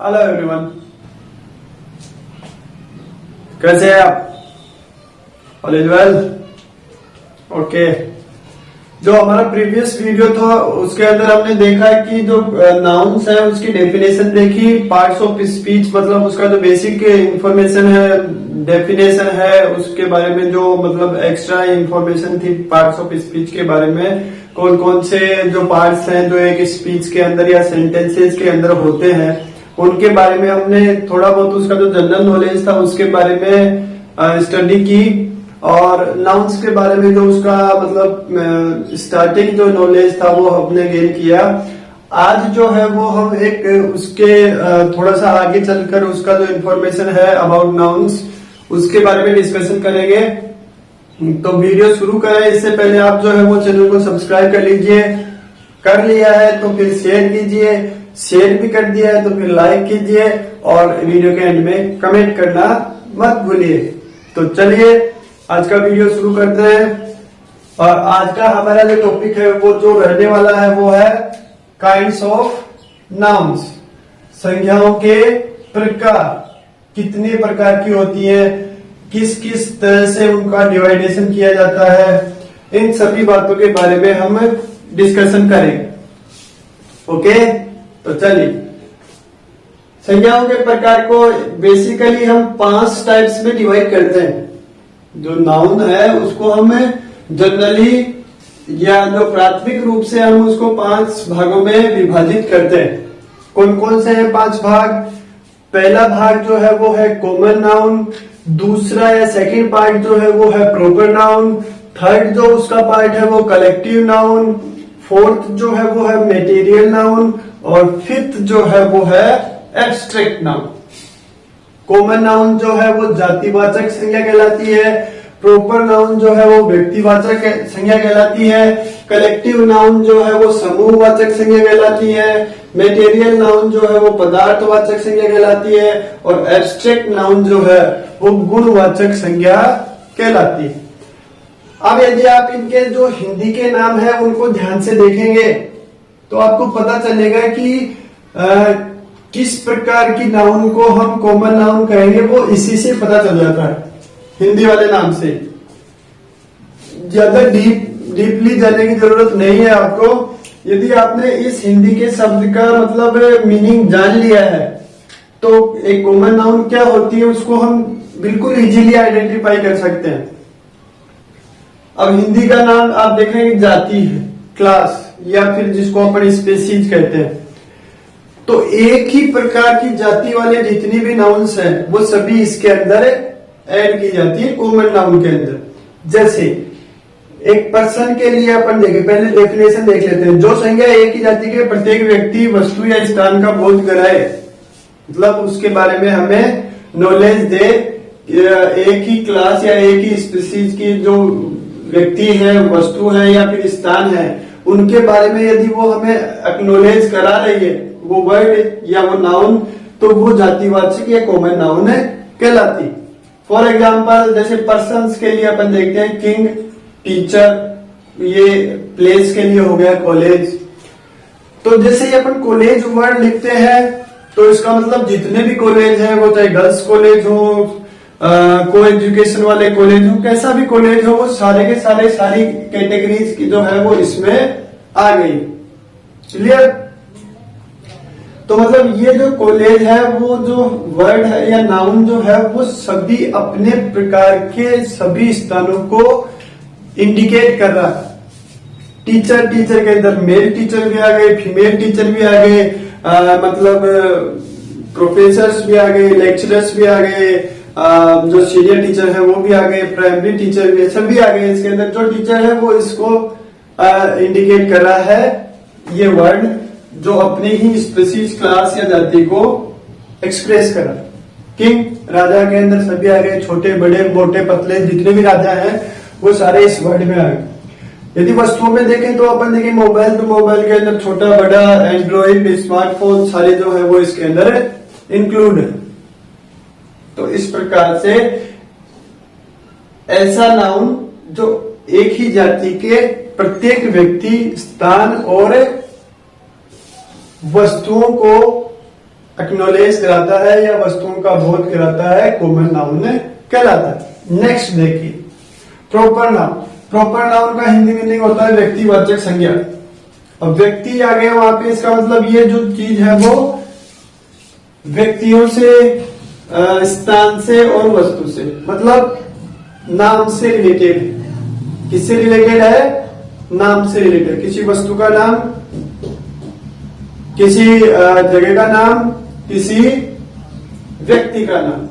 Hello everyone, कैसे हैं आप? All is well? ओके। जो हमारा प्रीवियस वीडियो था उसके अंदर हमने देखा कि जो नाउन्स है उसकी डेफिनेशन देखी, पार्ट्स ऑफ स्पीच मतलब उसका जो बेसिक इंफॉर्मेशन है, डेफिनेशन है, उसके बारे में जो मतलब एक्स्ट्रा इंफॉर्मेशन थी पार्ट्स ऑफ स्पीच के बारे में, कौन कौन से जो पार्ट्स हैं जो एक स्पीच के अंदर या सेंटेंसेस के अंदर होते हैं उनके बारे में हमने थोड़ा बहुत उसका जो जनरल नॉलेज था उसके बारे में स्टडी की, और नाउन्स के बारे में जो उसका मतलब स्टार्टिंग जो नॉलेज था वो हमने गेन किया। आज जो है वो हम एक उसके थोड़ा सा आगे चलकर उसका जो इंफॉर्मेशन है अबाउट नाउन्स उसके बारे में डिस्कशन करेंगे। तो वीडियो शुरू करें इससे पहले आप जो है वो चैनल को सब्सक्राइब कर लीजिए, कर लिया है तो फिर शेयर कीजिए, शेयर भी कर दिया है तो फिर लाइक कीजिए, और वीडियो के एंड में कमेंट करना मत भूलिए। तो चलिए आज का वीडियो शुरू करते हैं। और आज का हमारा जो टॉपिक है वो जो रहने वाला है वो है काइंड्स ऑफ नाउन्स, संज्ञाओं के प्रकार, कितने प्रकार की होती है, किस किस तरह से उनका डिवाइडेशन किया जाता है, इन सभी बातों के बारे में हम डिस्कशन करेंगे। ओके, तो चलिए संज्ञाओं के प्रकार को बेसिकली हम 5 टाइप्स में डिवाइड करते हैं। जो नाउन है उसको हम जनरली या जो प्राथमिक रूप से हम उसको 5 भागों में विभाजित करते हैं। कौन कौन से हैं 5 भाग? पहला भाग जो है वो है कॉमन नाउन, दूसरा या सेकंड पार्ट जो है वो है प्रॉपर नाउन, थर्ड जो उसका पार्ट है वो कलेक्टिव नाउन, फोर्थ जो है वो है मेटीरियल नाउन, और फिफ्थ जो है वो है एब्स्ट्रैक्ट नाउन। कॉमन नाउन जो है वो जातिवाचक संज्ञा कहलाती है, प्रॉपर नाउन जो है वो व्यक्तिवाचक संज्ञा कहलाती है, कलेक्टिव नाउन जो है वो समूहवाचक संज्ञा कहलाती है, मेटेरियल नाउन जो है वो पदार्थवाचक संज्ञा कहलाती है, और एब्स्ट्रैक्ट नाउन जो है वो गुणवाचक संज्ञा कहलाती है। अब यदि आप इनके जो हिंदी के नाम है उनको ध्यान से देखेंगे तो आपको पता चलेगा कि किस प्रकार की नाउन को हम कॉमन नाउन कहेंगे, वो इसी से पता चल जाता है, हिंदी वाले नाम से। ज्यादा डीपली जाने की जरूरत नहीं है आपको। यदि आपने इस हिंदी के शब्द का मतलब मीनिंग जान लिया है तो एक कॉमन नाउन क्या होती है उसको हम बिल्कुल इजीली आइडेंटिफाई कर सकते हैं। अब हिंदी का नाम आप देखेंगे जाति है, क्लास, या फिर जिसको अपन स्पेसीज कहते हैं। तो एक ही प्रकार की जाति वाले जितनी भी नाउन्स हैं वो सभी इसके अंदर ऐड की जाती है कॉमन नाउन के अंदर। जैसे एक पर्सन के लिए अपन देखें, पहले डेफिनेशन देख लेते हैं। जो संज्ञा एक ही जाति के प्रत्येक व्यक्ति, वस्तु या स्थान का बोध कराए, मतलब उसके बारे में हमें नॉलेज दे, एक ही क्लास या एक ही स्पीसीज की जो व्यक्ति है, वस्तु है या फिर स्थान है, उनके बारे में यदि वो हमें एक्नॉलेज करा रही है वो वर्ड या वो नाउन, तो वो जातिवाचक या कॉमन नाउन है कहलाती। फॉर एग्जाम्पल जैसे पर्सन्स के लिए अपन देखते हैं किंग, टीचर, ये प्लेस के लिए हो गया कॉलेज। तो जैसे ही अपन कॉलेज वर्ड लिखते हैं तो इसका मतलब जितने भी कॉलेज हैं, वो चाहे गर्ल्स कॉलेज हो, को एजुकेशन वाले कॉलेज हो, कैसा भी कॉलेज हो, वो सारे के सारे सारी कैटेगरीज की जो है वो इसमें आ गई। क्लियर? तो मतलब ये जो कॉलेज है वो जो वर्ड है या नाउन जो है वो सभी अपने प्रकार के सभी स्थानों को इंडिकेट कर रहा है। टीचर, टीचर के अंदर मेल टीचर भी आ गए, फीमेल टीचर भी आ गए, मतलब प्रोफेसर्स भी आ गए, लेक्चरर्स भी आ गए, जो सीनियर टीचर है वो भी आ गए, प्राइमरी टीचर भी, सभी आ गए। इसके अंदर जो टीचर है वो इसको इंडिकेट कर रहा है, ये वर्ड जो अपने ही स्पेसिस क्लास या जाति को एक्सप्रेस कर रहा है। किंग, राजा के अंदर सभी आ गए, छोटे बड़े मोटे पतले जितने भी राजा हैं वो सारे इस वर्ड में आ गए। यदि वस्तुओं में देखें तो अपन देखें मोबाइल, तो मोबाइल के अंदर छोटा बड़ा, एंड्रॉइड, स्मार्टफोन सारे जो है वो इसके अंदर इंक्लूड है। तो इस प्रकार से ऐसा नाउन जो एक ही जाति के प्रत्येक व्यक्ति, स्थान और वस्तुओं को एक्नॉलेज कराता है या वस्तुओं का बोध कराता है, कॉमन नाउन कहलाता है। नेक्स्ट देखिए प्रॉपर नाउन। प्रॉपर नाउन का हिंदी मीनिंग होता है व्यक्तिवाचक संज्ञा। अब व्यक्ति आ गया वहां पे, इसका मतलब ये जो चीज है वो व्यक्तियों से, स्थान से और वस्तु से, मतलब नाम से रिलेटेड है। किससे रिलेटेड है? नाम से रिलेटेड। किसी वस्तु का नाम, किसी जगह का नाम, किसी व्यक्ति का नाम।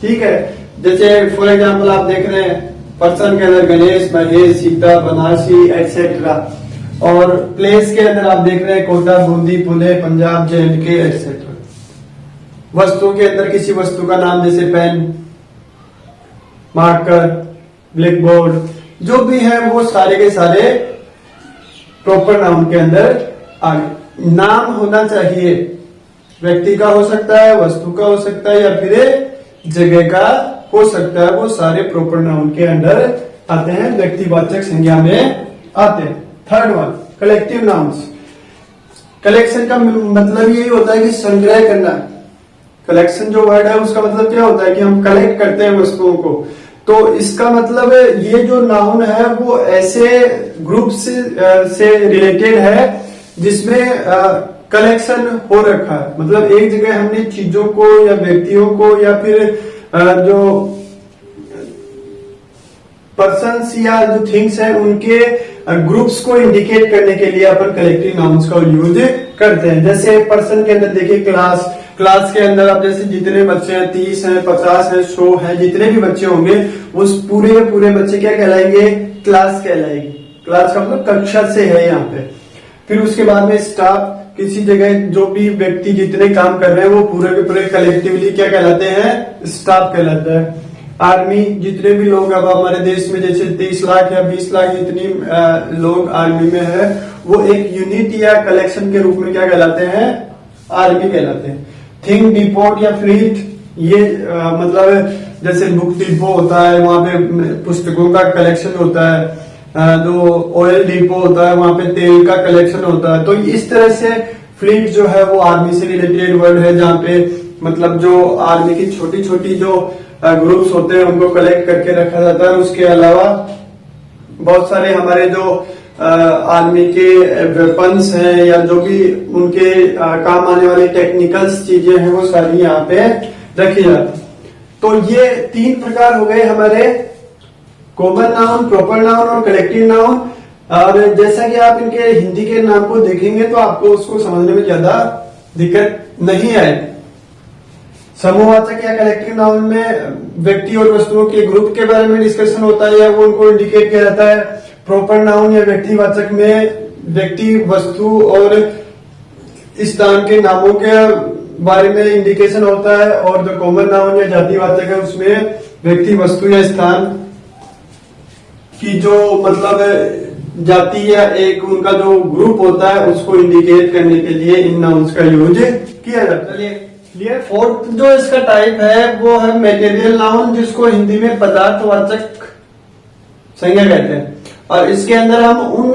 ठीक है, जैसे फॉर एग्जांपल आप देख रहे हैं पर्सन के अंदर गणेश, महेश, सीता, बनारसी एक्सेट्रा, और प्लेस के अंदर आप देख रहे हैं कोटा, बूंदी, पुणे, पंजाब, JNK एक्सेट्रा। वस्तु के अंदर किसी वस्तु का नाम जैसे पेन, मार्कर, ब्लैक बोर्ड, जो भी है वो सारे के सारे प्रॉपर नाउन के अंदर आ गए। नाम होना चाहिए, व्यक्ति का हो सकता है, वस्तु का हो सकता है, या फिर जगह का हो सकता है, वो सारे प्रॉपर नाउन के अंदर आते हैं, व्यक्तिवाचक संज्ञा में आते हैं। Third one collective nouns. Collection का मतलब यही होता है कि संग्रह करना। कलेक्शन जो वर्ड है उसका मतलब क्या होता है कि हम कलेक्ट करते हैं वस्तुओं को। तो इसका मतलब ये जो नाउन है वो ऐसे ग्रुप से रिलेटेड है जिसमें कलेक्शन हो रखा है। मतलब एक जगह हमने चीजों को या व्यक्तियों को या फिर जो पर्सन्स या जो थिंग्स हैं उनके ग्रुप्स को इंडिकेट करने के लिए अपन कलेक्टिव नाउन्स का यूज करते हैं। जैसे पर्सन के अंदर देखिए क्लास, क्लास के अंदर आप जैसे जितने बच्चे हैं 30 हैं, 50 हैं, 100 हैं, जितने भी बच्चे होंगे उस पूरे के पूरे बच्चे क्या कहलाएंगे? क्लास कहलाएंगे। क्लास का मतलब कक्षा से है यहाँ पे। फिर उसके बाद में स्टाफ, किसी जगह जो भी व्यक्ति जितने काम कर रहे हैं वो पूरे के पूरे कलेक्टिवली क्या कहलाते हैं? स्टाफ कहलाता है। आर्मी, जितने भी लोग अब हमारे देश में जैसे 30 लाख या 20 लाख जितनी लोग आर्मी में है, वो एक यूनिट या कलेक्शन के रूप में क्या कहलाते हैं? आर्मी कहलाते हैं। थिंग डिपोट या फ्लीट, ये मतलब जैसे बुक डिपो होता है, वहां पे पुस्तकों का कलेक्शन होता है। जो ऑयल डिपो होता है वहां पे तेल का कलेक्शन होता है। तो इस तरह से फ्लीट जो है वो आर्मी से रिलेटेड वर्ड है, जहाँ पे मतलब जो आर्मी की छोटी छोटी जो ग्रुप्स होते हैं उनको कलेक्ट करके रखा जाता है। उसके अलावा बहुत सारे हमारे जो आर्मी के वेपन्स हैं या जो भी उनके काम आने वाली टेक्निकल्स चीजें हैं वो सारी यहाँ पे रखी जाती। तो ये 3 प्रकार हो गए हमारे कॉमन नाउन, प्रॉपर नाउन और कलेक्टिव नाउन। और जैसा कि आप इनके हिंदी के नाम को देखेंगे तो आपको उसको समझने में ज्यादा दिक्कत नहीं आएगी। समूहवाचक या कलेक्टिव नाउन में व्यक्ति और वस्तुओं के ग्रुप के बारे में डिस्कशन होता है या वो उनको इंडिकेट किया जाता है। प्रॉपर नाउन या व्यक्तिवाचक में व्यक्ति, वस्तु और स्थान के नामों के बारे में इंडिकेशन होता है। और जो कॉमन नाउन या जातिवाचक है उसमें व्यक्ति, वस्तु या स्थान की जो मतलब जाति या एक उनका जो ग्रुप होता है उसको इंडिकेट करने के लिए इन नाउन्स का यूज किया जाता है। क्लियर। फोर्थ जो इसका टाइप है वो है मेटेरियल नाउन, जिसको हिंदी में पदार्थवाचक संज्ञा कहते हैं। और इसके अंदर हम उन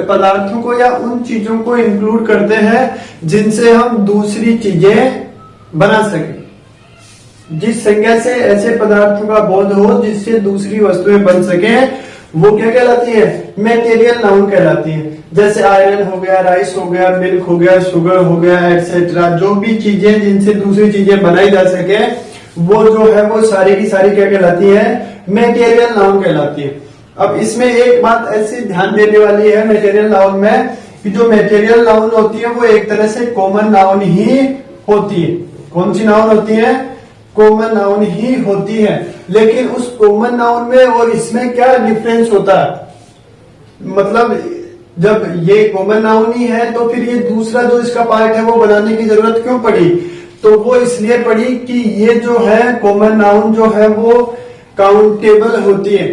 पदार्थों को या उन चीजों को इंक्लूड करते हैं जिनसे हम दूसरी चीजें बना सके। जिस संज्ञा से ऐसे पदार्थों का बोध हो जिससे दूसरी वस्तुएं बन सके वो क्या कहलाती है? मेटेरियल नाउन कहलाती है। जैसे आयरन हो गया, राइस हो गया, मिल्क हो गया, शुगर हो गया एक्सेट्रा। जो भी चीजें जिनसे दूसरी चीजें बनाई जा सके वो जो है वो सारी की सारी क्या कहलाती है? मेटेरियल नाउन कहलाती है। अब इसमें एक बात ऐसी ध्यान देने वाली है मेटेरियल नाउन में कि जो मेटेरियल नाउन होती है वो एक तरह से कॉमन नाउन ही होती है। कौन सी नाउन होती है? कॉमन नाउन ही होती है। लेकिन उस कॉमन नाउन में और इसमें क्या डिफरेंस होता है? मतलब जब ये कॉमन नाउन ही है तो फिर ये दूसरा जो इसका पार्ट है वो बनाने की जरूरत क्यों पड़ी? तो वो इसलिए पड़ी कि ये जो है कॉमन नाउन जो है वो काउंटेबल होती है।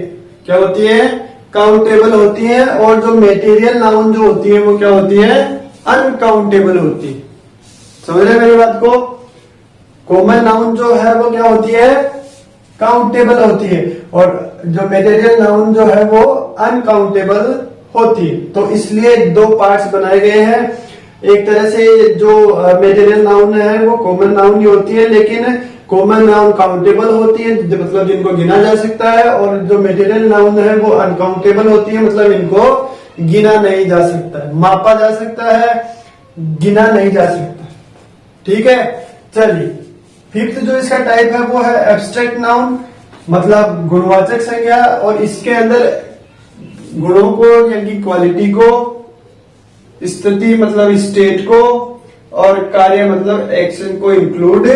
क्या होती है? काउंटेबल होती है। और जो मेटेरियल नाउन जो होती है वो क्या होती है? अनकाउंटेबल होती है। समझ रहे मेरी बात को? कॉमन नाउन जो है वो क्या होती है? काउंटेबल होती है और जो मेटेरियल नाउन जो है वो अनकाउंटेबल होती है। तो इसलिए 2 पार्ट्स बनाए गए हैं। एक तरह से जो मेटेरियल नाउन है वो कॉमन नाउन ही होती है, लेकिन कॉमन नाउन काउंटेबल होती है, मतलब जिनको गिना जा सकता है, और जो मेटेरियल नाउन है वो अनकाउंटेबल होती है, मतलब इनको गिना नहीं जा सकता है, मापा जा सकता है, गिना नहीं जा सकता। ठीक है, चलिए फिफ्थ जो इसका टाइप है वो है एब्स्ट्रैक्ट नाउन, मतलब गुणवाचक संज्ञा, और इसके अंदर गुणों को यानी क्वालिटी को, स्थिति मतलब स्टेट को, और कार्य मतलब एक्शन को इंक्लूड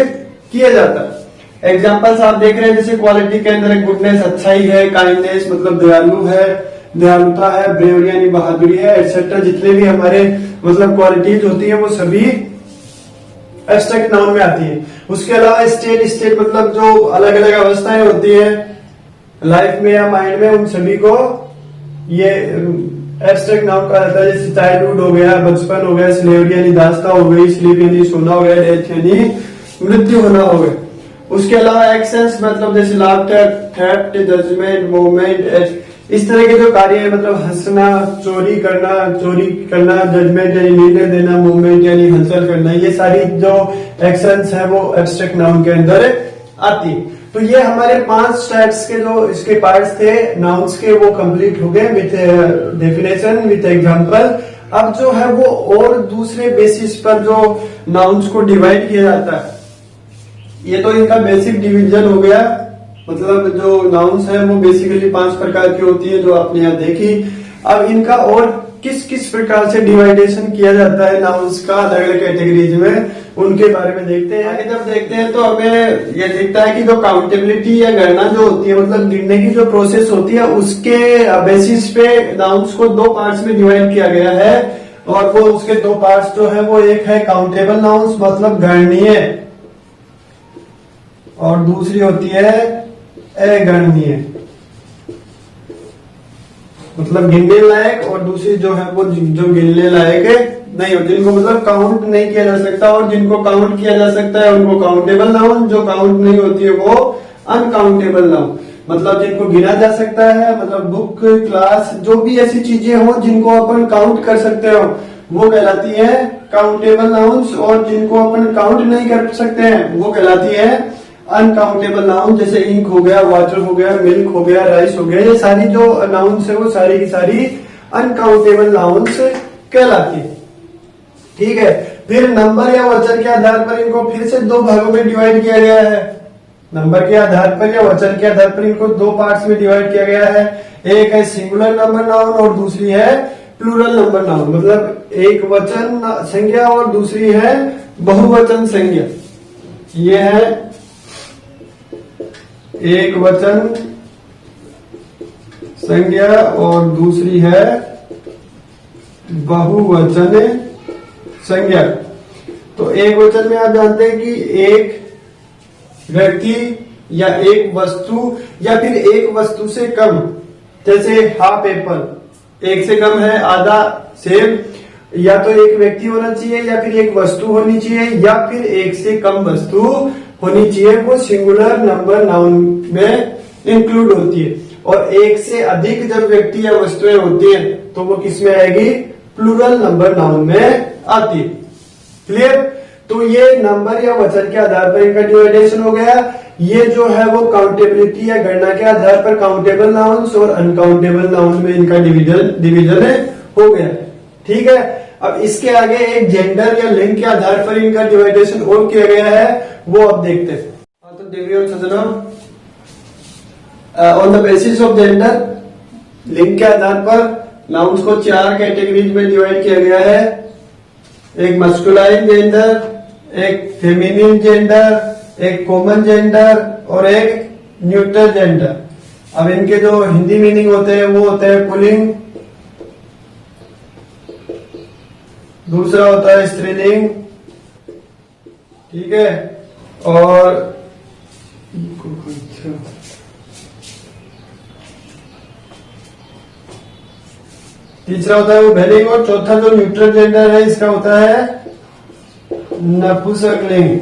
किया जाता है। एग्जांपल्स आप देख रहे हैं, जैसे क्वालिटी के अंदर गुडनेस अच्छाई है, काइंडनेस मतलब दयालु है, दयालुता है, ब्रेवरी यानी बहादुरी है, एटसेट्रा। जितने भी हमारे मतलब क्वालिटीज होती है वो सभी एब्स्ट्रैक्ट नाउन में आती है। उसके अलावा स्टेट, स्टेट मतलब जो अलग अलग अवस्थाएं होती है लाइफ में या माइंड में, उन सभी को ये एब्स्ट्रैक्ट नाउन कहा जाता है। जैसे चाइल्डहुड हो गया, बचपन हो गया, स्लेवरी यानी दासता हो गई, स्लीप यानी सोना हो गया, डेथ यानी मृत्यु होना हो गया। उसके अलावा एक्शंस मतलब जैसे लाफ्टर, थेफ्ट, जजमेंट, मूवमेंट, इस तरह के जो कार्य है, मतलब हंसना, चोरी करना, जजमेंट यानी निर्णय देना, मूवमेंट यानी हलचल करना, ये सारी जो एक्शंस है वो एब्स्ट्रैक्ट नाउन के अंदर आती है। तो ये हमारे 5 टाइप्स के जो इसके पार्ट्स थे नाउन्स के, वो कंप्लीट हो गए विथ डेफिनेशन, विथ एग्जांपल। अब जो है वो और दूसरे बेसिस पर जो नाउन्स को डिवाइड किया जाता है, ये तो इनका बेसिक डिवीजन हो गया। मतलब जो नाउन्स है वो बेसिकली 5 प्रकार की होती है जो आपने यहाँ देखी। अब इनका और किस किस प्रकार से डिवाइडेशन किया जाता है नाउन्स का अलग अलग कैटेगरीज में, उनके बारे में देखते हैं। आगे जब देखते हैं तो हमें यह दिखता है कि जो काउंटेबिलिटी या गणना जो होती है, मतलब गिनने की जो प्रोसेस होती है, उसके बेसिस पे नाउन्स को 2 पार्ट्स में डिवाइड किया गया है। और वो उसके 2 पार्ट्स जो है वो एक है काउंटेबल नाउन्स मतलब गणनीय, और दूसरी होती है अगणनीय मतलब गिनने लायक, और दूसरी जो है वो जो गिनने लायक नहीं हो, जिनको मतलब काउंट नहीं किया जा सकता, और जिनको काउंट किया जा सकता है उनको काउंटेबल नाउन, जो काउंट नहीं होती है वो अनकाउंटेबल नाउन, मतलब जिनको गिना जा सकता है, मतलब बुक, क्लास, जो भी ऐसी चीजें हो जिनको अपन काउंट कर सकते हो वो कहलाती है काउंटेबल नाउन्स, और जिनको अपन काउंट नहीं कर सकते हैं वो कहलाती है अनकाउंटेबल नाउन। जैसे इंक हो गया, वाटर हो गया, मिल्क हो गया, राइस हो गया, ये सारी जो नाउन्स है वो सारी की सारी अनकाउंटेबल नाउन्स कहलाती है। ठीक है, फिर नंबर या वचन के आधार पर इनको फिर से 2 भागों में डिवाइड किया गया है। नंबर के आधार पर या वचन के आधार पर इनको 2 पार्ट्स में डिवाइड किया गया है। एक है सिंगुलर नंबर नाउन और दूसरी है प्लूरल नंबर नाउन, मतलब एक वचन संज्ञा और दूसरी है बहुवचन संज्ञा। ये है एक वचन संज्ञा और दूसरी है बहुवचन संज्ञा। तो एक वचन में आप जानते हैं कि एक व्यक्ति या एक वस्तु या फिर एक वस्तु से कम, जैसे हाफ एप्पल, एक से कम है आधा सेब, या तो एक व्यक्ति होना चाहिए या फिर एक वस्तु होनी चाहिए या फिर एक से कम वस्तु होनी चाहिए, वो सिंगुलर नंबर नाउन में इंक्लूड होती है। और एक से अधिक जब व्यक्ति या वस्तुएं होती हैं तो वो किस में आएगी, प्लूरल नंबर नाउन में आती है। क्लियर? तो ये नंबर या वचन के आधार पर इनका डिवाइडेशन हो गया। ये जो है वो काउंटेबिलिटी या गणना के आधार पर काउंटेबल नाउन्स और अनकाउंटेबल नाउन में इनका डिवीजन हो गया। ठीक है, अब इसके आगे एक जेंडर या लिंग के आधार पर इनका डिवाइडेशन और किया गया है, वो अब देखते हैं। तो देवी और सज्जनों, on the basis of gender, लिंग के आधार पर नाउन्स को 4 कैटेगरीज में डिवाइड किया गया है। एक मस्कुलाइन जेंडर, एक फेमिनिन जेंडर, एक कॉमन जेंडर और एक न्यूट्रल जेंडर। अब इनके जो हिंदी मीनिंग होते हैं वो होते हैं पुल्लिंग, दूसरा होता है स्त्रीलिंग, ठीक है, और तीसरा होता है वो उभयलिंग, और चौथा जो न्यूट्रल जेंडर है इसका होता है नपुंसकलिंग।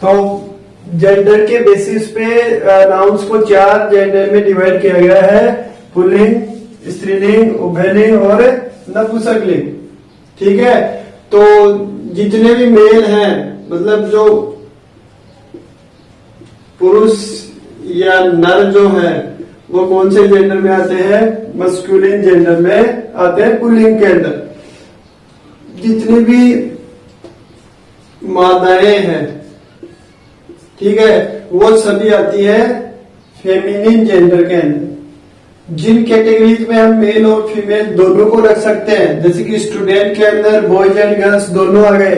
तो जेंडर के बेसिस पे नाउन्स को 4 जेंडर में डिवाइड किया गया है, पुल्लिंग, स्त्रीलिंग, उभयलिंग और नपुंसकलिंग। ठीक है, तो जितने भी मेल हैं, मतलब जो पुरुष या नर जो है वो कौन से जेंडर में आते हैं? मस्कुलिन जेंडर में आते हैं, पुल्लिंग के अंदर। जितनी भी मादाएं हैं, ठीक है, वो सभी आती है फेमिनिन जेंडर के अंदर। जिन कैटेगरीज में हम मेल और फीमेल दोनों को रख सकते हैं, जैसे कि स्टूडेंट के अंदर बॉयज एंड गर्ल्स दोनों आ गए,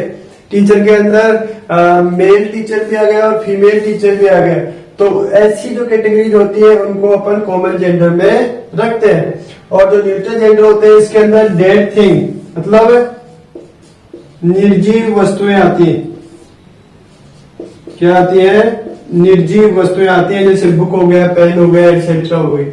टीचर के अंदर मेल टीचर भी आ गया और फीमेल टीचर भी आ गया, तो ऐसी जो कैटेगरीज होती है उनको अपन कॉमन जेंडर में रखते हैं। और जो न्यूट्रल जेंडर होते हैं इसके अंदर डेड थिंग, मतलब निर्जीव वस्तुएं आती हैं। क्या आती है? निर्जीव वस्तुएं आती हैं, जैसे बुक हो गया, पेन हो गया, एक्सेट्रा हो गई।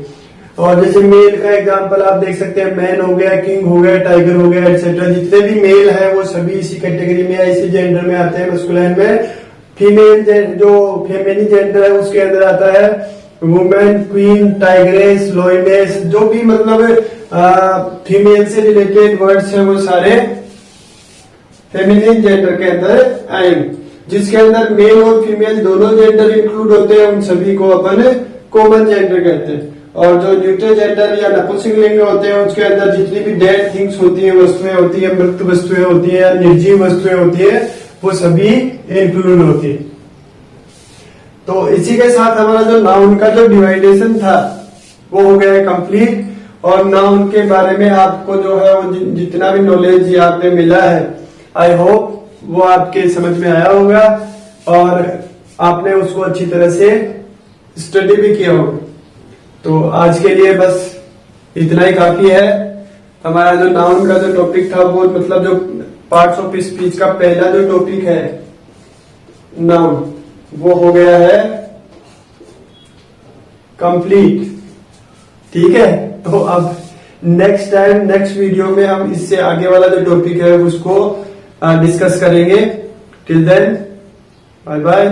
और जैसे मेल का एग्जांपल आप देख सकते हैं, मैन हो गया, किंग हो गया, टाइगर हो गया, एक्सेट्रा। जितने भी मेल है वो सभी इसी कैटेगरी में, इसी जेंडर में आते हैं, मस्कुलाइन में। फीमेल जो फेमिनिन जेंडर है उसके अंदर आता है वुमेन, क्वीन, टाइग्रेस, लोइनेस, जो भी मतलब फीमेल से रिलेटेड वर्ड्स हैं वो सारे फेमिनिन जेंडर के अंदर आएंगे। जिसके अंदर मेल और फीमेल दोनों जेंडर इंक्लूड होते हैं, उन सभी को अपन कॉमन जेंडर कहते हैं। और जो न्यूट्रल जेंडर या नपुंसकलिंग होते हैं उसके अंदर जितनी भी डेड थिंग्स होती है, वस्तुएं होती है, मृत वस्तुएं होती है, निर्जीव वस्तुएं होती है, वो सभी इंक्लूड होती है। तो इसी के साथ हमारा जो नाउन का जो डिवाइडेशन था वो हो गया कंप्लीट। और नाउन के बारे में आपको जो है वो जितना भी नॉलेज यहाँ पे मिला है, आई होप वो आपके समझ में आया होगा और आपने उसको अच्छी तरह से स्टडी भी किया होगा। तो आज के लिए बस इतना ही काफी है। हमारा जो नाउन का जो टॉपिक था वो मतलब जो पार्ट्स ऑफ स्पीच का पहला जो टॉपिक है नाउन, वो हो गया है कंप्लीट। ठीक है, तो अब नेक्स्ट टाइम नेक्स्ट वीडियो में हम इससे आगे वाला जो टॉपिक है उसको डिस्कस करेंगे। Till then bye bye,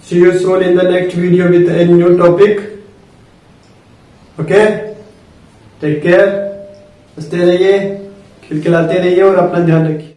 see you soon in the next video with a new topic. Okay, take care, हंसते रहिए, खिलखिलाते रहिए और अपना ध्यान रखिए।